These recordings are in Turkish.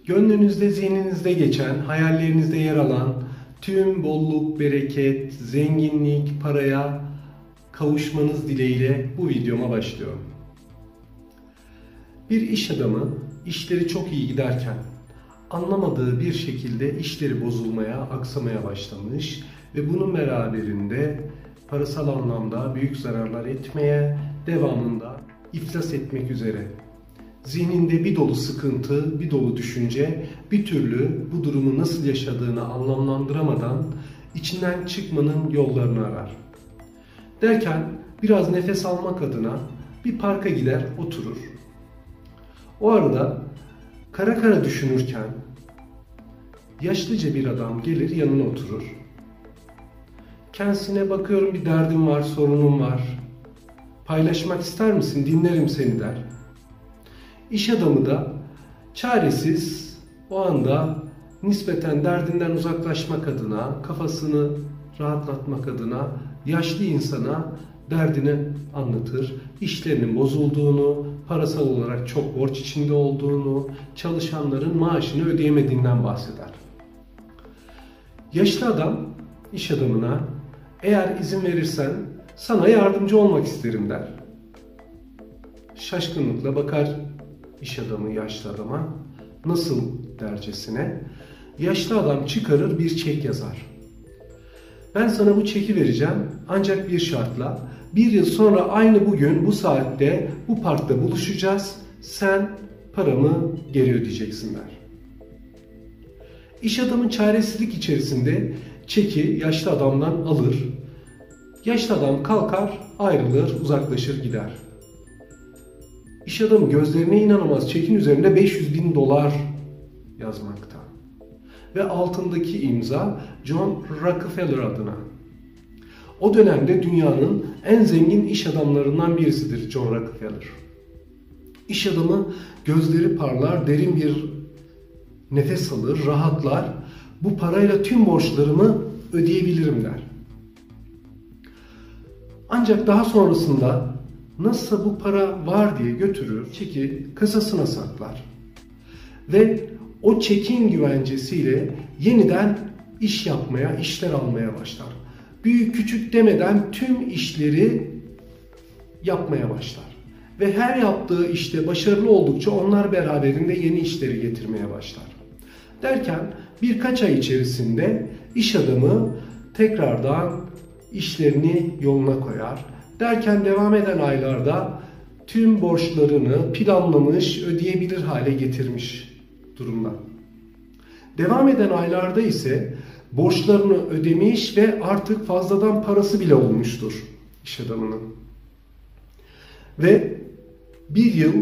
Gönlünüzde, zihninizde geçen, hayallerinizde yer alan tüm bolluk, bereket, zenginlik, paraya kavuşmanız dileğiyle bu videoma başlıyorum. Bir iş adamı işleri çok iyi giderken anlamadığı bir şekilde işleri bozulmaya, aksamaya başlamış ve bunun beraberinde parasal anlamda büyük zararlar etmeye, devamında iflas etmek üzere. Zihninde bir dolu sıkıntı, bir dolu düşünce, bir türlü bu durumu nasıl yaşadığını anlamlandıramadan içinden çıkmanın yollarını arar. Derken biraz nefes almak adına bir parka gider, oturur. O arada kara kara düşünürken yaşlıca bir adam gelir yanına oturur. Kendisine bakıyorum, bir derdim var, sorunum var. Paylaşmak ister misin? Dinlerim seni der. İş adamı da çaresiz o anda nispeten derdinden uzaklaşmak adına, kafasını rahatlatmak adına yaşlı insana derdini anlatır. İşlerinin bozulduğunu, parasal olarak çok borç içinde olduğunu, çalışanların maaşını ödeyemediğinden bahseder. Yaşlı adam iş adamına eğer izin verirsen sana yardımcı olmak isterim der. Şaşkınlıkla bakar iş adamı yaşlı adama, nasıl dercesine. Yaşlı adam çıkarır, bir çek yazar. Ben sana bu çeki vereceğim ancak bir şartla, bir yıl sonra aynı bugün bu saatte bu parkta buluşacağız, sen paramı geri ödeyeceksin der. İş adamı çaresizlik içerisinde çeki yaşlı adamdan alır. Yaşlı adam kalkar, ayrılır, uzaklaşır gider. İş adamı gözlerine inanamaz. Çekin üzerinde $500.000 yazmakta. Ve altındaki imza John Rockefeller adına. O dönemde dünyanın en zengin iş adamlarından birisidir John Rockefeller. İş adamı gözleri parlar, derin bir nefes alır, rahatlar. Bu parayla tüm borçlarımı ödeyebilirim der. Ancak daha sonrasında nasılsa bu para var diye götürür, çeki kasasına saklar. Ve o çekin güvencesiyle yeniden iş yapmaya, işler almaya başlar. Büyük küçük demeden tüm işleri yapmaya başlar. Ve her yaptığı işte başarılı oldukça onlar beraberinde yeni işleri getirmeye başlar. Derken birkaç ay içerisinde iş adamı tekrardan işlerini yoluna koyar. Derken devam eden aylarda tüm borçlarını planlamış, ödeyebilir hale getirmiş durumda. Devam eden aylarda ise borçlarını ödemiş ve artık fazladan parası bile olmuştur iş adamının. Ve bir yıl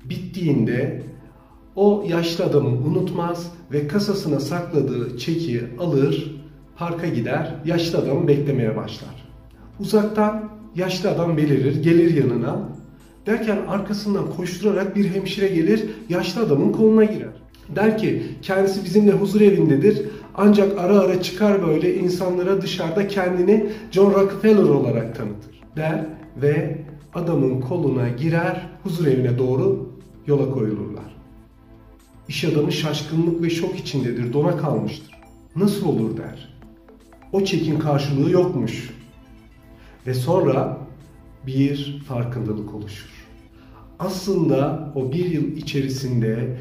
bittiğinde o yaşlı adamı unutmaz ve kasasına sakladığı çeki alır, parka gider, yaşlı adamı beklemeye başlar. Uzaktan yaşlı adam belirir, gelir yanına. Derken arkasından koşturarak bir hemşire gelir, yaşlı adamın koluna girer. Der ki kendisi bizimle huzur evindedir ancak ara ara çıkar böyle insanlara dışarıda kendini John Rockefeller olarak tanıtır der ve adamın koluna girer, huzur evine doğru yola koyulurlar. İş adamı şaşkınlık ve şok içindedir, dona kalmıştır. Nasıl olur der. O çekin karşılığı yokmuş. Ve sonra bir farkındalık oluşur. Aslında o bir yıl içerisinde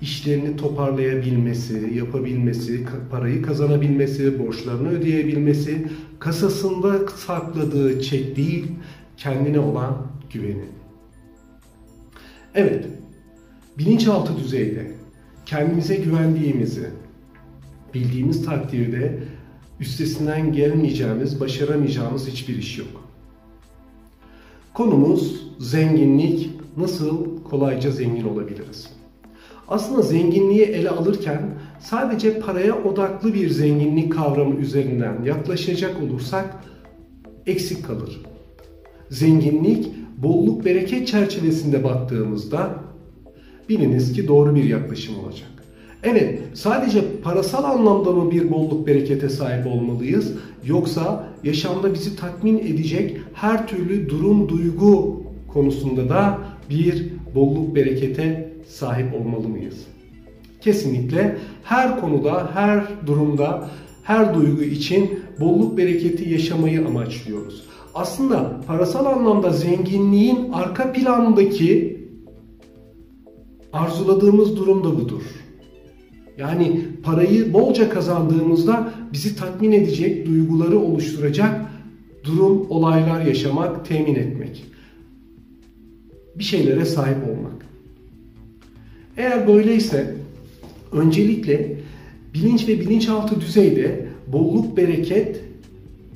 işlerini toparlayabilmesi, yapabilmesi, parayı kazanabilmesi, borçlarını ödeyebilmesi, kasasında sakladığı çek değil, kendine olan güveni. Evet, bilinçaltı düzeyde kendimize güvendiğimizi bildiğimiz takdirde üstesinden gelmeyeceğimiz, başaramayacağımız hiçbir iş yok. Konumuz zenginlik. Nasıl kolayca zengin olabiliriz? Aslında zenginliği ele alırken sadece paraya odaklı bir zenginlik kavramı üzerinden yaklaşacak olursak eksik kalır. Zenginlik, bolluk, bereket çerçevesinde baktığımızda biliniz ki doğru bir yaklaşım olacak. Evet, sadece parasal anlamda mı bir bolluk berekete sahip olmalıyız? Yoksa yaşamda bizi tatmin edecek her türlü durum, duygu konusunda da bir bolluk berekete sahip olmalı mıyız? Kesinlikle her konuda, her durumda, her duygu için bolluk bereketi yaşamayı amaçlıyoruz. Aslında parasal anlamda zenginliğin arka plandaki arzuladığımız durum da budur. Yani parayı bolca kazandığımızda bizi tatmin edecek, duyguları oluşturacak durum, olaylar yaşamak, temin etmek. Bir şeylere sahip olmak. Eğer böyleyse öncelikle bilinç ve bilinçaltı düzeyde bolluk, bereket,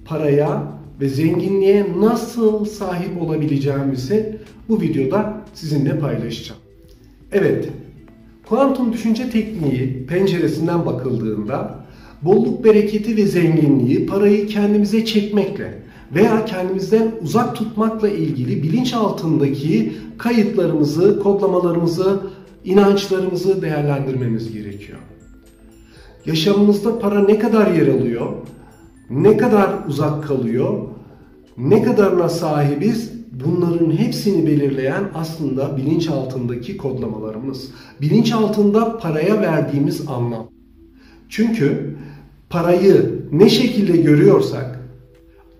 paraya ve zenginliğe nasıl sahip olabileceğimizi bu videoda sizinle paylaşacağım. Evet, kuantum düşünce tekniği penceresinden bakıldığında bolluk, bereketi ve zenginliği parayı kendimize çekmekle veya kendimizden uzak tutmakla ilgili bilinç altındaki kayıtlarımızı, kodlamalarımızı, inançlarımızı değerlendirmemiz gerekiyor. Yaşamımızda para ne kadar yer alıyor, ne kadar uzak kalıyor, ne kadarına sahibiz, bunların hepsini belirleyen aslında bilinç altındaki kodlamalarımız. Bilinç altında paraya verdiğimiz anlam. Çünkü parayı ne şekilde görüyorsak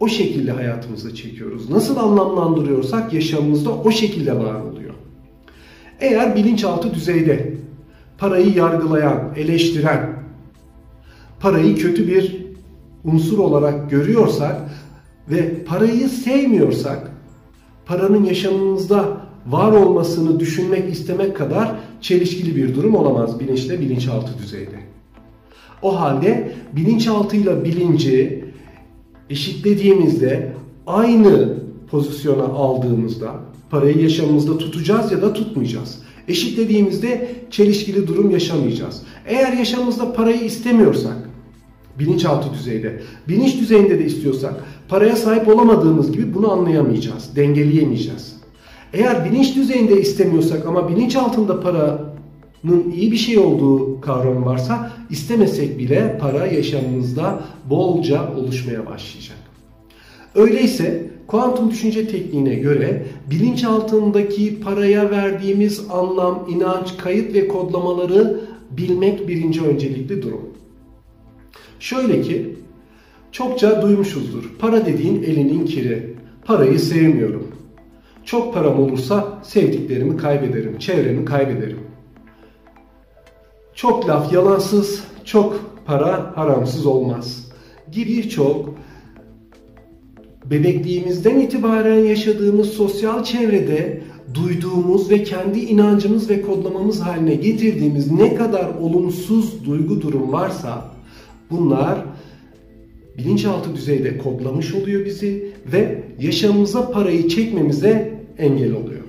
o şekilde hayatımıza çekiyoruz. Nasıl anlamlandırıyorsak yaşamımızda o şekilde var oluyor. Eğer bilinçaltı düzeyde parayı yargılayan, eleştiren, parayı kötü bir unsur olarak görüyorsak ve parayı sevmiyorsak, paranın yaşamımızda var olmasını düşünmek, istemek kadar çelişkili bir durum olamaz bilinçle bilinçaltı düzeyde. O halde bilinçaltıyla bilinci eşitlediğimizde, aynı pozisyona aldığımızda parayı yaşamımızda tutacağız ya da tutmayacağız. Eşitlediğimizde çelişkili durum yaşamayacağız. Eğer yaşamımızda parayı istemiyorsak, bilinçaltı düzeyde, bilinç düzeyinde de istiyorsak, paraya sahip olamadığımız gibi bunu anlayamayacağız, dengeleyemeyeceğiz. Eğer bilinç düzeyinde istemiyorsak ama bilinç altında paranın iyi bir şey olduğu kavramı varsa, istemesek bile para yaşamımızda bolca oluşmaya başlayacak. Öyleyse kuantum düşünce tekniğine göre bilinç altındaki paraya verdiğimiz anlam, inanç, kayıt ve kodlamaları bilmek birinci öncelikli durum. Şöyle ki, çokça duymuşuzdur. Para dediğin elinin kiri. Parayı sevmiyorum. Çok param olursa sevdiklerimi kaybederim, çevremi kaybederim. Çok laf yalansız, çok para haramsız olmaz gibi birçok bebekliğimizden itibaren yaşadığımız sosyal çevrede duyduğumuz ve kendi inancımız ve kodlamamız haline getirdiğimiz ne kadar olumsuz duygu durum varsa bunlar bilinçaltı düzeyde kodlamış oluyor bizi ve yaşamımıza parayı çekmemize engel oluyor.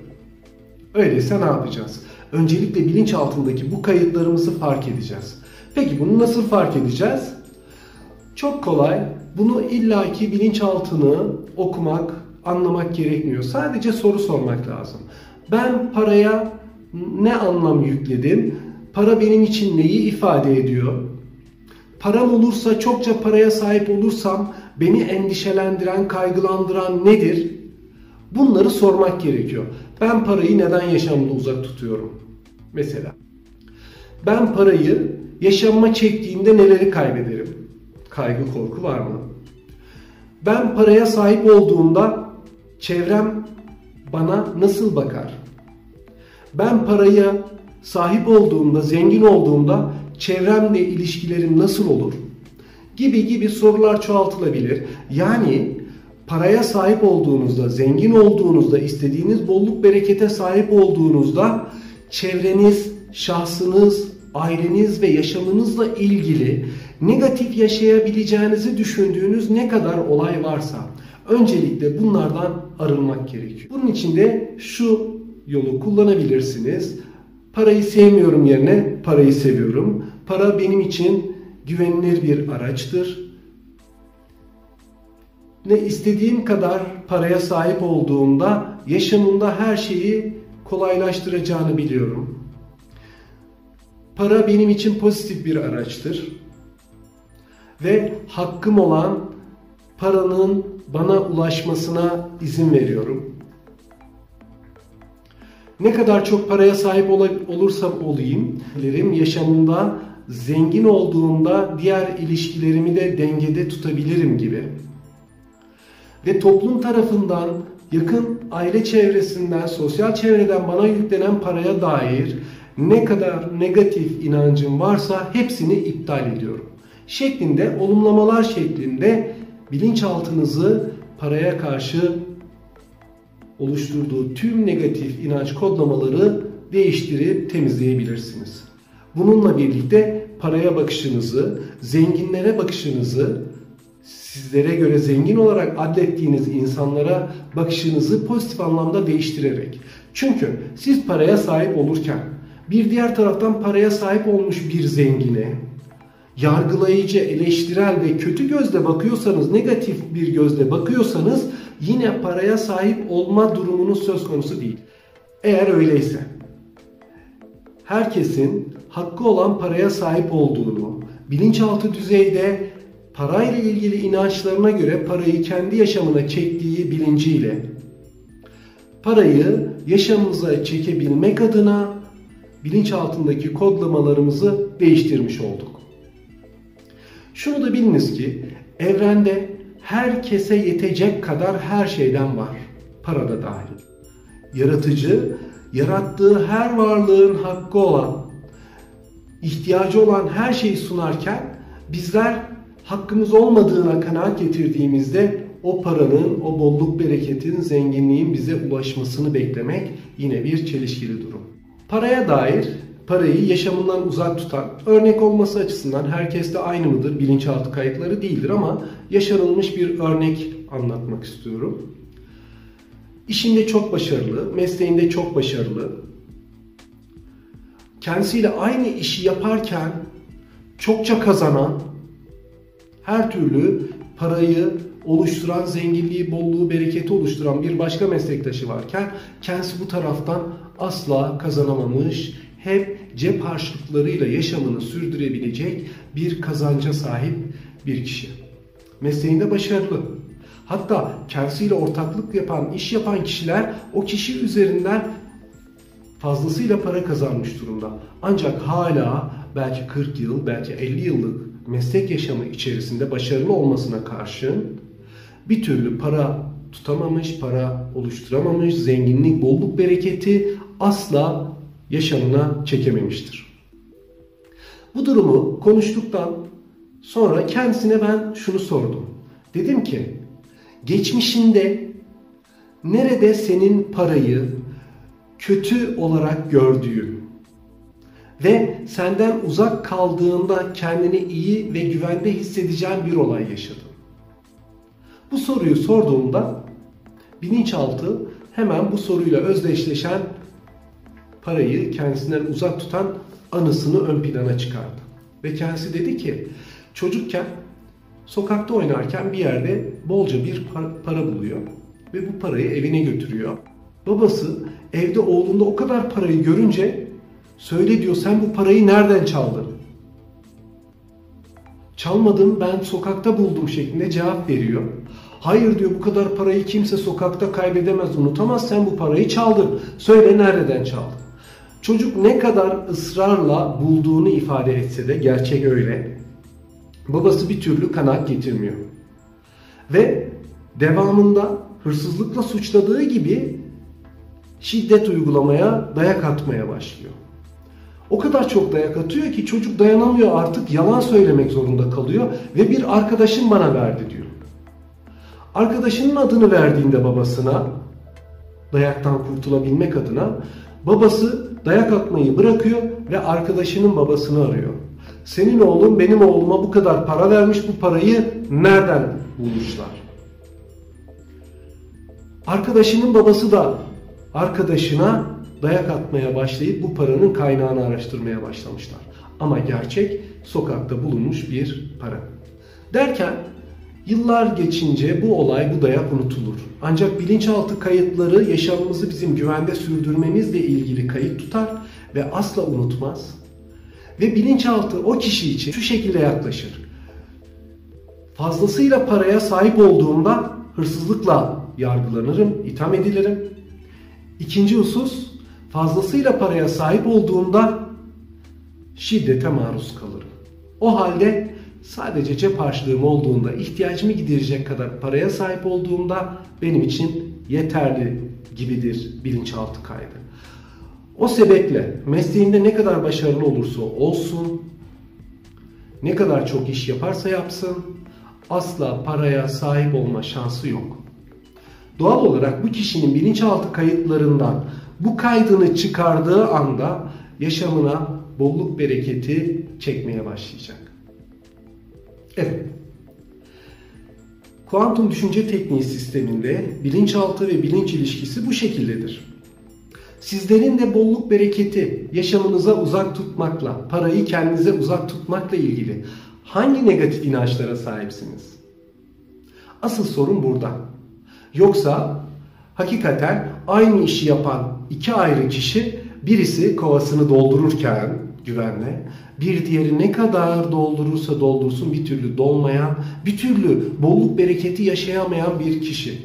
Öyleyse ne yapacağız? Öncelikle bilinç altındaki bu kayıtlarımızı fark edeceğiz. Peki bunu nasıl fark edeceğiz? Çok kolay. Bunu illaki bilinçaltını okumak, anlamak gerekmiyor. Sadece soru sormak lazım. Ben paraya ne anlam yükledim? Para benim için neyi ifade ediyor? Param olursa, çokça paraya sahip olursam beni endişelendiren, kaygılandıran nedir? Bunları sormak gerekiyor. Ben parayı neden yaşamımda uzak tutuyorum? Mesela. Ben parayı yaşamıma çektiğimde neleri kaybederim? Kaygı, korku var mı? Ben paraya sahip olduğumda çevrem bana nasıl bakar? Ben paraya sahip olduğumda, zengin olduğumda çevremle ilişkilerim nasıl olur? Gibi sorular çoğaltılabilir. Yani paraya sahip olduğunuzda, zengin olduğunuzda, istediğiniz bolluk berekete sahip olduğunuzda çevreniz, şahsınız, aileniz ve yaşamınızla ilgili negatif yaşayabileceğinizi düşündüğünüz ne kadar olay varsa öncelikle bunlardan arınmak gerekiyor. Bunun için de şu yolu kullanabilirsiniz. Parayı sevmiyorum yerine parayı seviyorum. Para benim için güvenilir bir araçtır. Ne istediğim kadar paraya sahip olduğumda yaşamımda her şeyi kolaylaştıracağını biliyorum. Para benim için pozitif bir araçtır. Ve hakkım olan paranın bana ulaşmasına izin veriyorum. Ne kadar çok paraya sahip olursam olayım, yaşamımda zengin olduğumda diğer ilişkilerimi de dengede tutabilirim gibi. Ve toplum tarafından, yakın aile çevresinden, sosyal çevreden bana yüklenen paraya dair ne kadar negatif inancım varsa hepsini iptal ediyorum. Şeklinde, olumlamalar şeklinde bilinçaltınızı paraya karşı oluşturduğu tüm negatif inanç kodlamaları değiştirip temizleyebilirsiniz. Bununla birlikte paraya bakışınızı, zenginlere bakışınızı, sizlere göre zengin olarak adlettiğiniz insanlara bakışınızı pozitif anlamda değiştirerek. Çünkü siz paraya sahip olurken bir diğer taraftan paraya sahip olmuş bir zengine yargılayıcı, eleştirel ve kötü gözle bakıyorsanız, negatif bir gözle bakıyorsanız yine paraya sahip olma durumunuz söz konusu değil. Eğer öyleyse herkesin hakkı olan paraya sahip olduğunu, bilinçaltı düzeyde parayla ilgili inançlarına göre parayı kendi yaşamına çektiği bilinciyle parayı yaşamımıza çekebilmek adına bilinçaltındaki kodlamalarımızı değiştirmiş olduk. Şunu da biliniz ki evrende herkese yetecek kadar her şeyden var. Para da dahil. Yaratıcı, yarattığı her varlığın hakkı olan, ihtiyacı olan her şeyi sunarken bizler hakkımız olmadığına kanaat getirdiğimizde o paranın, o bolluk bereketin, zenginliğin bize ulaşmasını beklemek yine bir çelişkili durum. Paraya dair, parayı yaşamından uzak tutan, örnek olması açısından herkeste aynı mıdır? Bilinçaltı kayıtları değildir ama yaşanılmış bir örnek anlatmak istiyorum. İşinde çok başarılı, mesleğinde çok başarılı. Kendisiyle aynı işi yaparken çokça kazanan, her türlü parayı oluşturan, zenginliği, bolluğu, bereketi oluşturan bir başka meslektaşı varken kendisi bu taraftan asla kazanamamış, hep cep harçlıklarıyla yaşamını sürdürebilecek bir kazanca sahip bir kişi. Mesleğinde başarılı. Hatta kendisiyle ortaklık yapan, iş yapan kişiler o kişi üzerinden fazlasıyla para kazanmış durumda. Ancak hala belki 40 yıl, belki 50 yıllık meslek yaşamı içerisinde başarılı olmasına karşın bir türlü para tutamamış, para oluşturamamış, zenginlik, bolluk, bereketi asla yaşamına çekememiştir. Bu durumu konuştuktan sonra kendisine ben şunu sordum. Dedim ki, geçmişinde nerede senin parayı kötü olarak gördüğün ve senden uzak kaldığında kendini iyi ve güvende hissedeceğin bir olay yaşadın? Bu soruyu sorduğumda bilinçaltı hemen bu soruyla özdeşleşen parayı kendisinden uzak tutan anısını ön plana çıkardı. Ve kendisi dedi ki çocukken sokakta oynarken bir yerde bolca bir para buluyor ve bu parayı evine götürüyor. Babası evde oğlunda o kadar parayı görünce söyle diyor, sen bu parayı nereden çaldın? Çalmadım, ben sokakta buldum şeklinde cevap veriyor. Hayır diyor, bu kadar parayı kimse sokakta kaybedemez, unutamaz, sen bu parayı çaldın. Söyle nereden çaldın? Çocuk ne kadar ısrarla bulduğunu ifade etse de gerçek öyle. Babası bir türlü kanaat getirmiyor. Ve devamında hırsızlıkla suçladığı gibi şiddet uygulamaya, dayak atmaya başlıyor. O kadar çok dayak atıyor ki çocuk dayanamıyor, artık yalan söylemek zorunda kalıyor ve bir arkadaşım bana verdi diyor. Arkadaşının adını verdiğinde babasına, dayaktan kurtulabilmek adına, babası dayak atmayı bırakıyor ve arkadaşının babasını arıyor. Senin oğlun benim oğluma bu kadar para vermiş, bu parayı nereden bulmuşlar? Arkadaşının babası da arkadaşına dayak atmaya başlayıp bu paranın kaynağını araştırmaya başlamışlar. Ama gerçek sokakta bulunmuş bir para. Derken yıllar geçince bu olay, bu dayak unutulur. Ancak bilinçaltı kayıtları yaşamımızı bizim güvende sürdürmemizle ilgili kayıt tutar ve asla unutmaz. Ve bilinçaltı o kişi için şu şekilde yaklaşır. Fazlasıyla paraya sahip olduğumda hırsızlıkla yargılanırım, itham edilirim. İkinci husus, fazlasıyla paraya sahip olduğumda şiddete maruz kalırım. O halde sadece cep harçlığım olduğunda, ihtiyacımı giderecek kadar paraya sahip olduğumda benim için yeterli gibidir bilinçaltı kaydı. O sebeple mesleğinde ne kadar başarılı olursa olsun, ne kadar çok iş yaparsa yapsın, asla paraya sahip olma şansı yok. Doğal olarak bu kişinin bilinçaltı kayıtlarından bu kaydını çıkardığı anda yaşamına bolluk bereketi çekmeye başlayacak. Evet. Kuantum düşünce tekniği sisteminde bilinçaltı ve bilinç ilişkisi bu şekildedir. Sizlerin de bolluk bereketi yaşamınıza uzak tutmakla, parayı kendinize uzak tutmakla ilgili hangi negatif inançlara sahipsiniz? Asıl sorun burada. Yoksa hakikaten aynı işi yapan iki ayrı kişi, birisi kovasını doldururken güvenle, bir diğeri ne kadar doldurursa doldursun bir türlü dolmayan, bir türlü bolluk bereketi yaşayamayan bir kişi.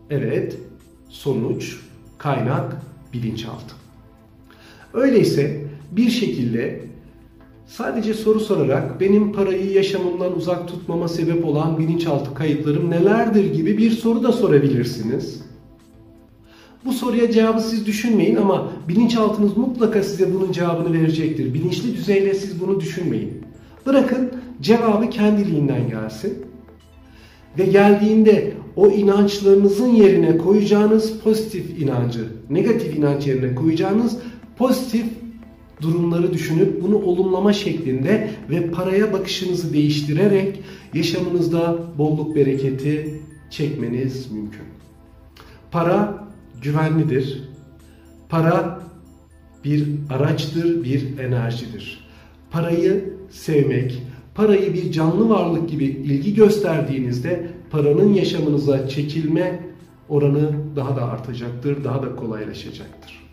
Evet, sonuç, kaynak, bilinçaltı. Öyleyse bir şekilde sadece soru sorarak benim parayı yaşamımdan uzak tutmama sebep olan bilinçaltı kayıtlarım nelerdir gibi bir soru da sorabilirsiniz. Bu soruya cevabı siz düşünmeyin ama bilinçaltınız mutlaka size bunun cevabını verecektir. Bilinçli düzeyde siz bunu düşünmeyin. Bırakın cevabı kendiliğinden gelsin. Ve geldiğinde o inançlarınızın yerine koyacağınız pozitif inancı, negatif inanç yerine koyacağınız pozitif durumları düşünüp bunu olumlama şeklinde ve paraya bakışınızı değiştirerek yaşamınızda bolluk bereketi çekmeniz mümkün. Para güvenlidir. Para bir araçtır, bir enerjidir. Parayı sevmek, parayı bir canlı varlık gibi ilgi gösterdiğinizde paranın yaşamınıza çekilme oranı daha da artacaktır, daha da kolaylaşacaktır.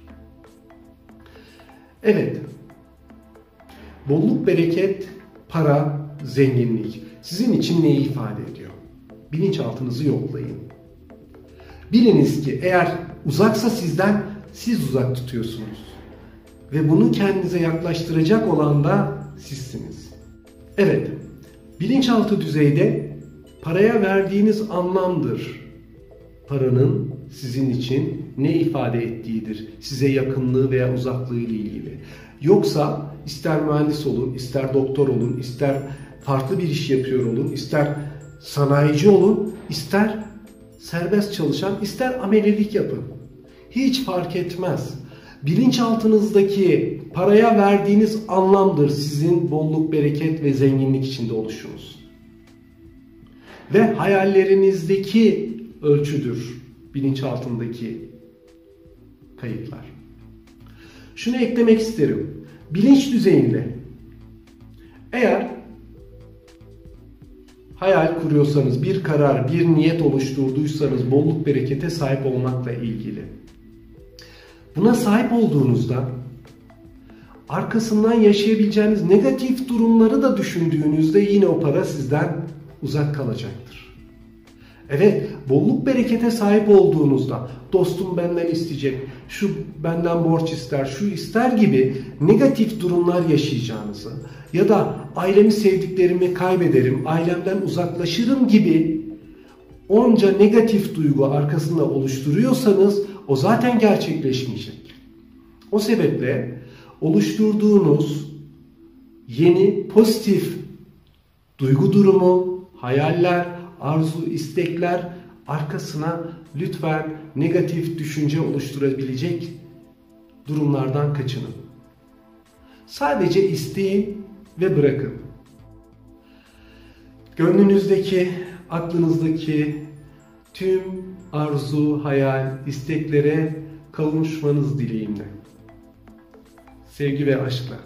Evet, bolluk, bereket, para, zenginlik sizin için neyi ifade ediyor? Bilinçaltınızı yoklayın. Biliniz ki eğer uzaksa sizden, siz uzak tutuyorsunuz. Ve bunu kendinize yaklaştıracak olan da sizsiniz. Evet, bilinçaltı düzeyde paraya verdiğiniz anlamdır. Paranın sizin için ne ifade ettiğidir. Size yakınlığı veya uzaklığı ile ilgili. Yoksa ister mühendis olun, ister doktor olun, ister farklı bir iş yapıyor olun, ister sanayici olun, ister serbest çalışan, ister amelelik yapın. Hiç fark etmez. Bilinçaltınızdaki paraya verdiğiniz anlamdır sizin bolluk, bereket ve zenginlik içinde oluşunuz. Ve hayallerinizdeki ölçüdür bilinçaltındaki kayıtlar. Şunu eklemek isterim. Bilinç düzeyinde eğer hayal kuruyorsanız, bir karar, bir niyet oluşturduysanız bolluk, berekete sahip olmakla ilgili. Buna sahip olduğunuzda arkasından yaşayabileceğiniz negatif durumları da düşündüğünüzde yine o para sizden uzak kalacaktır. Evet, bolluk berekete sahip olduğunuzda dostum benden isteyecek, şu benden borç ister, şu ister gibi negatif durumlar yaşayacağınızı ya da ailemi, sevdiklerimi kaybederim, ailemden uzaklaşırım gibi onca negatif duygu arkasında oluşturuyorsanız o zaten gerçekleşmeyecek. O sebeple oluşturduğunuz yeni pozitif duygu durumu, hayaller, arzu, istekler arkasına lütfen negatif düşünce oluşturabilecek durumlardan kaçının. Sadece isteyin ve bırakın. Gönlünüzdeki, aklınızdaki tüm arzu, hayal, isteklere kavuşmanız dileğimle. Sevgi ve aşkla.